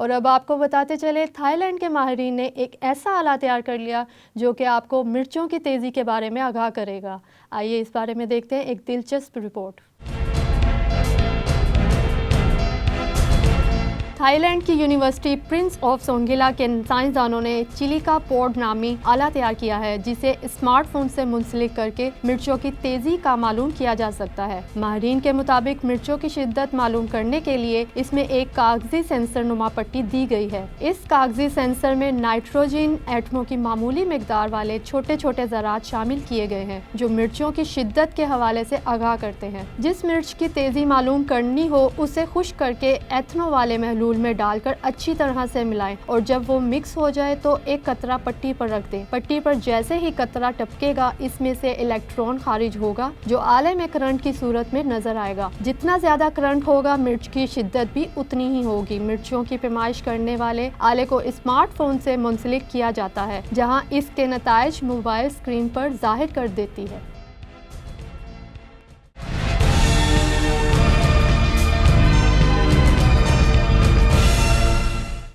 और अब आपको बताते चले, थाईलैंड के माहिरीन ने एक ऐसा आला तैयार कर लिया जो कि आपको मिर्चों की तेज़ी के बारे में आगाह करेगा। आइए इस बारे में देखते हैं एक दिलचस्प रिपोर्ट। थाईलैंड की यूनिवर्सिटी प्रिंस ऑफ सोंगगिला के साइंसदानों ने चिलिका पोड नामी आला तैयार किया है, जिसे स्मार्टफोन से मुंसलिक करके मिर्चों की तेजी का मालूम किया जा सकता है। माहिरीन के मुताबिक मिर्चों की शिद्दत मालूम करने के लिए इसमें एक कागजी सेंसर नुमा पट्टी दी गई है। इस कागजी सेंसर में नाइट्रोजन एटमों की मामूली मिकदार वाले छोटे छोटे ज़रात शामिल किए गए हैं, जो मिर्चों की शिद्दत के हवाले से आगाह करते हैं। जिस मिर्च की तेजी मालूम करनी हो उसे खुश्क करके एथनो वाले महलूल में डालकर अच्छी तरह से मिलाएं और जब वो मिक्स हो जाए तो एक कतरा पट्टी पर रख दें। पट्टी पर जैसे ही कतरा टपकेगा, इसमें से इलेक्ट्रॉन खारिज होगा जो आले में करंट की सूरत में नजर आएगा। जितना ज्यादा करंट होगा, मिर्च की शिद्दत भी उतनी ही होगी। मिर्चों की पैमाइश करने वाले आले को स्मार्टफोन से मुंसलिक किया जाता है, जहाँ इसके नताइज मोबाइल स्क्रीन पर जाहिर कर देती है।